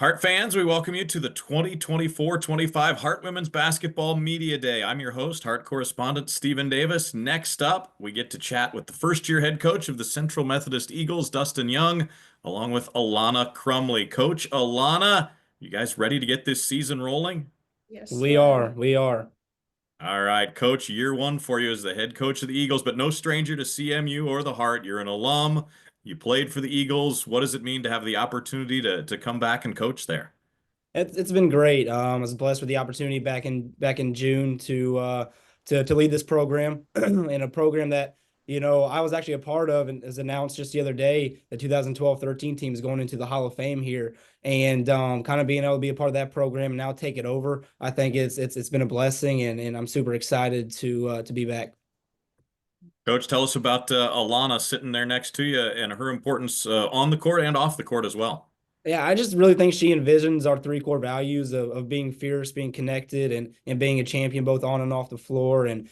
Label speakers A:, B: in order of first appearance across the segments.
A: Hart fans, we welcome you to the 2024-25 Hart Women's Basketball Media Day. I'm your host, Hart correspondent Stephen Davis. Next up, we get to chat with the first-year head coach of the Central Methodist Eagles, Dustin Young, along with Alana Crumley. Coach Alana, you guys ready to get this season rolling?
B: Yes,
C: We
B: sir.
C: are. We are.
A: All right, Coach, year one for you as the head coach of the Eagles, but no stranger to CMU or the Hart. You're an alum. You played for the Eagles. What does it mean to have the opportunity to come back and coach there?
C: It's been great. I was blessed with the opportunity back in June to lead this program in a program that I was actually a part of, and as announced just the other day, the 2012-13 team is going into the Hall of Fame here, and kind of being able to be a part of that program and now take it over. I think it's been a blessing, and I'm super excited to be back.
A: Coach, tell us about Alana sitting there next to you and her importance on the court and off the court as well.
C: Yeah, I just really think she envisions our three core values of being fierce, being connected, and being a champion both on and off the floor. And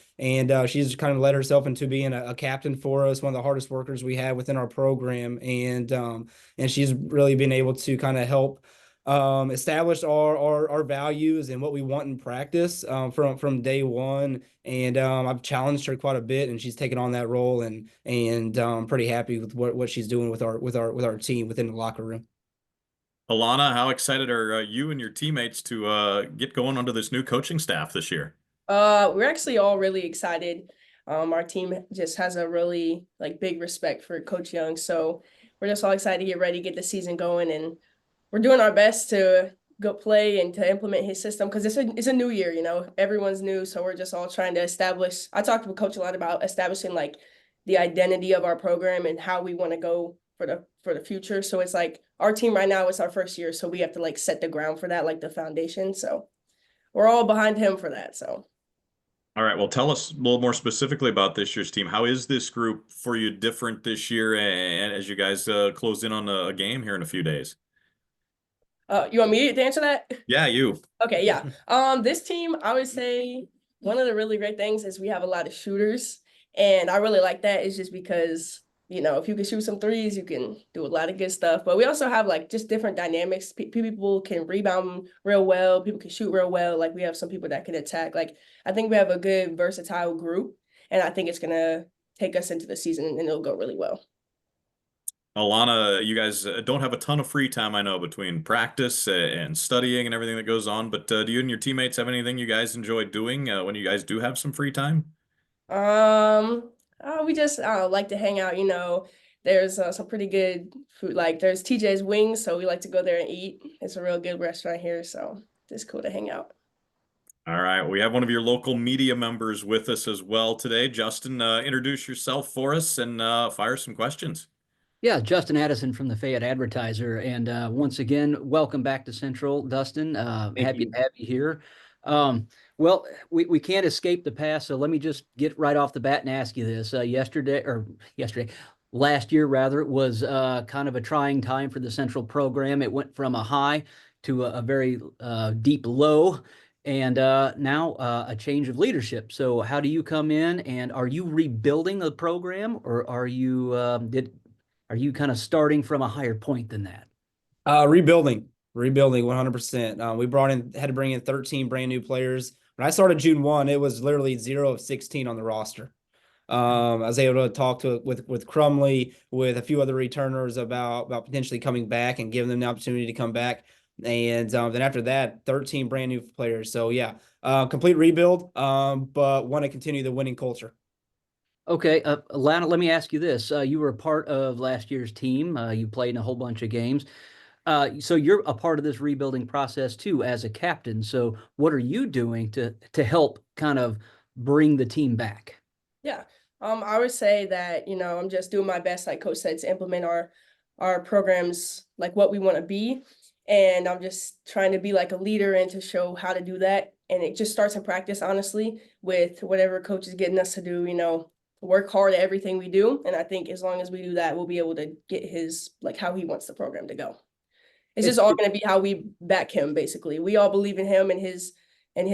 C: she's kind of led herself into being a captain for us, one of the hardest workers we have within our program. And she's really been able to kind of help establish our values and what we want in practice from day one. And I've challenged her quite a bit, and she's taken on that role. And pretty happy with what she's doing with our team within the locker room.
A: Alana, how excited are you and your teammates to get going under this new coaching staff this year?
B: We're actually all really excited. Our team just has a really big respect for Coach Young, so we're just all excited to get ready, get the season going, and we're doing our best to go play and to implement his system because it's a new year, everyone's new, so we're just all trying to establish. I talked with Coach a lot about establishing the identity of our program and how we want to go for the future. So it's our team right now is our first year, so we have to set the ground for that, the foundation. So we're all behind him for that. So
A: All right, well, tell us a little more specifically about this year's team. How is this group for you different this year and as you guys close in on a game here in a few days?
B: you want me to answer that?
A: Yeah, you.
B: Okay, yeah. This team, I would say one of the really great things is we have a lot of shooters, and I really like that. It's just because if you can shoot some threes, you can do a lot of good stuff. But we also have just different dynamics. People can rebound real well. People can shoot real well. We have some people that can attack. I think we have a good versatile group, and I think it's gonna take us into the season, and it'll go really well.
A: Alana, you guys don't have a ton of free time, I know, between practice and studying and everything that goes on. But do you and your teammates have anything you guys enjoy doing when you guys do have some free time?
B: We just like to hang out. There's some pretty good food. There's TJ's Wings, so we like to go there and eat. It's a real good restaurant here, so it's cool to hang out.
A: All right, we have one of your local media members with us as well today. Justin, introduce yourself for us and fire some questions.
D: Yeah, Justin Addison from the Fayette Advertiser. And once again, welcome back to Central, Dustin. Happy to have you here. Well, we can't escape the past, so let me just get right off the bat and ask you this. Last year, rather, it was kind of a trying time for the Central program. It went from a high to a very deep low, and now a change of leadership. So how do you come in, and are you rebuilding the program, or are you kind of starting from a higher point than that?
C: Rebuilding 100%. Had to bring in 13 brand new players. When I started June 1, it was literally 0 of 16 on the roster. I was able to talk with Crumley, with a few other returners about potentially coming back and giving them the opportunity to come back. And then after that, 13 brand new players. So yeah, complete rebuild, but want to continue the winning culture.
D: Okay, Lana, let me ask you this. You were a part of last year's team. You played in a whole bunch of games. So you're a part of this rebuilding process too as a captain. So what are you doing to help kind of bring the team back?
B: Yeah. I would say that, I'm just doing my best, like Coach said, to implement our programs, what we want to be. And I'm just trying to be a leader and to show how to do that. And it just starts in practice, honestly, with whatever coach is getting us to do, work hard at everything we do. And I think as long as we do that, we'll be able to get his, how he wants the program to go. It's just all going to be how we back him, basically. We all believe in him and his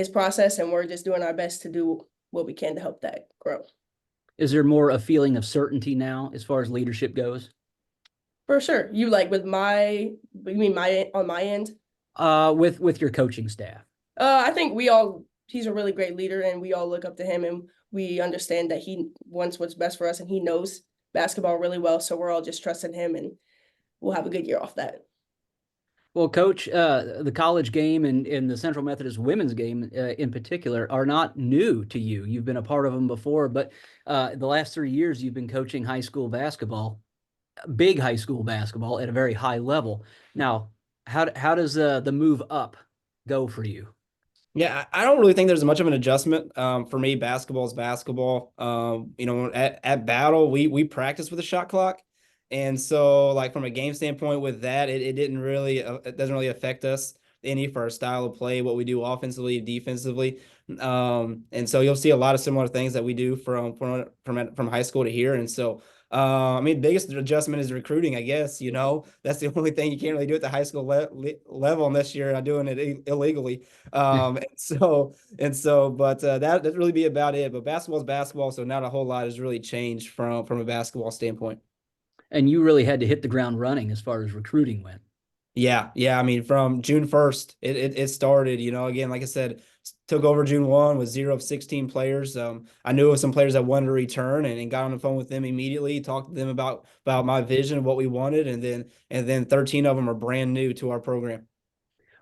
B: process, and we're just doing our best to do what we can to help that grow.
D: Is there more a feeling of certainty now as far as leadership goes?
B: For sure. You mean on my end?
D: with your coaching staff?
B: I think he's a really great leader, and we all look up to him, and we understand that he wants what's best for us, and he knows basketball really well. So we're all just trusting him, and we'll have a good year off that.
D: Well, Coach, the college game and the Central Methodist women's game in particular are not new to you. You've been a part of them before, but the last 3 years you've been coaching high school basketball, big high school basketball at a very high level. Now, how does the move up go for you?
C: Yeah, I don't really think there's much of an adjustment. For me, basketball is basketball. At Battle, we practice with a shot clock, and so like from a game standpoint with that, it didn't really it doesn't really affect us any for our style of play, what we do offensively, defensively. And so you'll see a lot of similar things that we do from high school to here, and so. I mean, biggest adjustment is recruiting, I guess. That's the only thing you can't really do at the high school level unless you're doing it illegally. But that'd really be about it. But basketball is basketball, so not a whole lot has really changed from a basketball standpoint.
D: And you really had to hit the ground running as far as recruiting went.
C: Yeah. I mean, from June 1st, it started, again, like I said, took over June 1 with 0 of 16 players. I knew of some players that wanted to return and got on the phone with them immediately, talked to them about my vision of what we wanted. And then 13 of them are brand new to our program.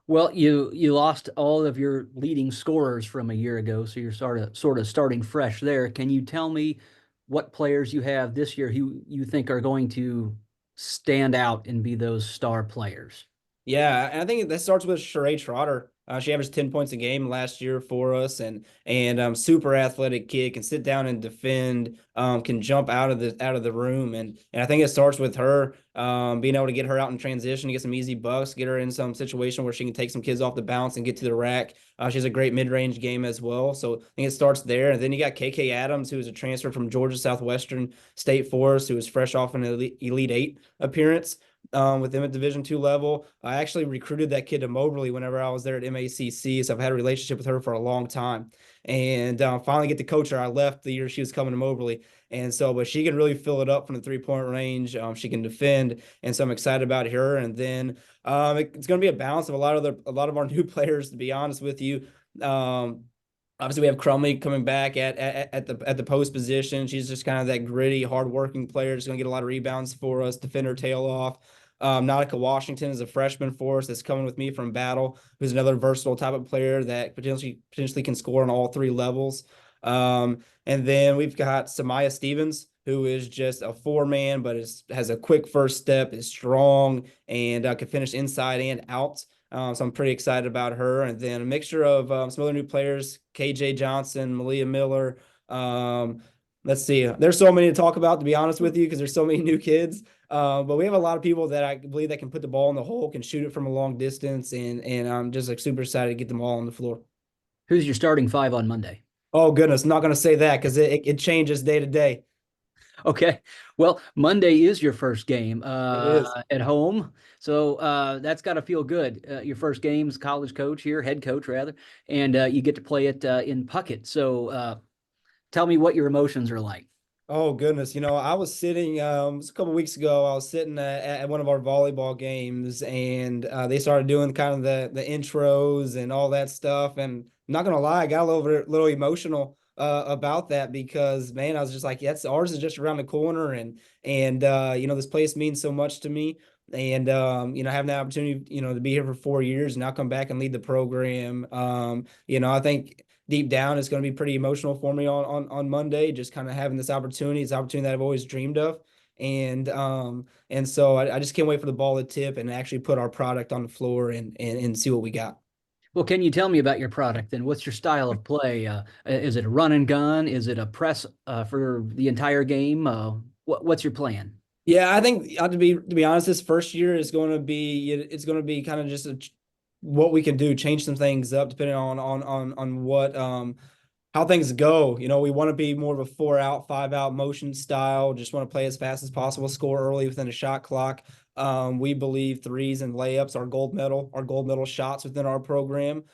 D: Well, you lost all of your leading scorers from a year ago, so you're sort of starting fresh there. Can you tell me what players you have this year who you think are going to stand out and be those star players?
C: Yeah, and I think that starts with Sheree Trotter. She averaged 10 points a game last year for us, and super athletic kid, can sit down and defend, can jump out of the room, and I think it starts with her being able to get her out in transition, get some easy bucks, get her in some situation where she can take some kids off the bounce and get to the rack. She has a great mid-range game as well, so I think it starts there. And then you got KK Adams, who is a transfer from Georgia Southwestern State for us, who was fresh off an Elite Eight appearance with them at Division II level. I actually recruited that kid to Moberly whenever I was there at MACC, so I've had a relationship with her for a long time. And finally get to coach her. I left the year she was coming to Moberly, and so but she can really fill it up from the 3-point range. She can defend, and so I'm excited about her. And then it's going to be a balance of a lot of our new players, to be honest with you. Obviously, we have Crumley coming back at the post position. She's just kind of that gritty, hardworking player. She's going to get a lot of rebounds for us, defend her tail off. Nautica Washington is a freshman for us that's coming with me from Battle, who's another versatile type of player that potentially can score on all three levels. And then we've got Samaya Stevens, who is just a four-man, but has a quick first step, is strong, and can finish inside and out. So I'm pretty excited about her. And then a mixture of some other new players, KJ Johnson, Malia Miller. Let's see. There's so many to talk about, to be honest with you, because there's so many new kids. But we have a lot of people that I believe that can put the ball in the hole, can shoot it from a long distance, and I'm just like super excited to get them all on the floor.
D: Who's your starting five on Monday?
C: Oh goodness, not going to say that because it changes day to day.
D: Okay. Well, Monday is your first game
C: It is.
D: at home. So that's got to feel good. Your first game's college coach here, head coach rather, and you get to play it in Puckett. So tell me what your emotions are like.
C: Oh goodness, I was sitting it was a couple weeks ago. I was sitting at one of our volleyball games, and they started doing kind of the intros and all that stuff. And I'm not gonna lie, I got a little emotional about that because man, I was just like, yes, ours is just around the corner, and this place means so much to me. And having the opportunity, to be here for 4 years and now come back and lead the program. I think deep down it's going to be pretty emotional for me on Monday, just kind of having this opportunity. It's an opportunity that I've always dreamed of. And so I just can't wait for the ball to tip and actually put our product on the floor and see what we got.
D: Well, can you tell me about your product then? What's your style of play? Is it a run and gun? Is it a press for the entire game? What's your plan?
C: Yeah, I think to be honest, this first year is going to be kind of just what we can do, change some things up depending on what how things go. We want to be more of a 4-out, 5-out motion style. Just want to play as fast as possible, score early within a shot clock. We believe threes and layups are gold medal shots within our program.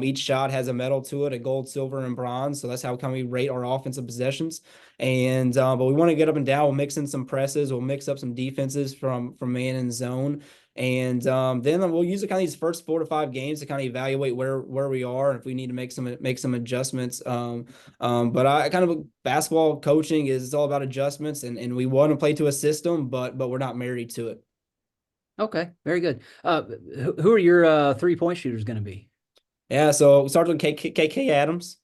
C: Each shot has a medal to it, a gold, silver, and bronze. So that's how we rate our offensive possessions. But we want to get up and down. We'll mix in some presses. We'll mix up some defenses from man and zone. And then we'll use it kind of these first 4 to 5 games to kind of evaluate where we are and if we need to make some adjustments. But I kind of basketball coaching is it's all about adjustments, and we want to play to a system, but we're not married to it.
D: Okay, very good. Who are your 3-point shooters going to be?
C: Yeah, so we started with KK Adams,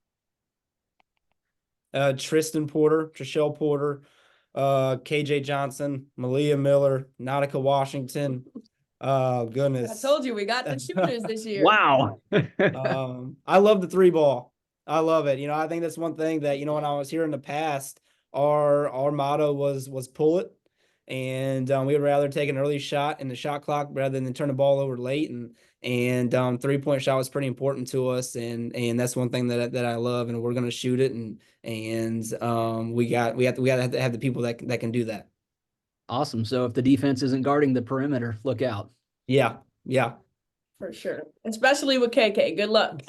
C: Tristan Porter, Trishelle Porter, KJ Johnson, Malia Miller, Nautica Washington. Oh,
B: I
C: goodness.
B: told you we got the shooters this year.
D: Wow.
C: I love the 3-ball. I love it. I think that's one thing that, when I was here in the past, our motto was pull it. And we would rather take an early shot in the shot clock rather than turn the ball over late. And 3-point shot was pretty important to us. And that's one thing that I love, and we're going to shoot it. And we have to have the people that can do that.
D: Awesome. So if the defense isn't guarding the perimeter, look out.
C: Yeah. Yeah.
B: For sure. Especially with KK. Good luck.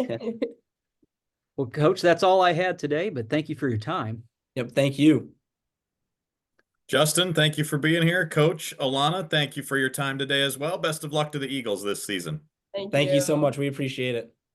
D: Well, Coach, that's all I had today, but thank you for your time.
C: Yep. Thank you.
A: Justin, thank you for being here. Coach Alana, thank you for your time today as well. Best of luck to the Eagles this season.
C: Thank you so much. We appreciate it.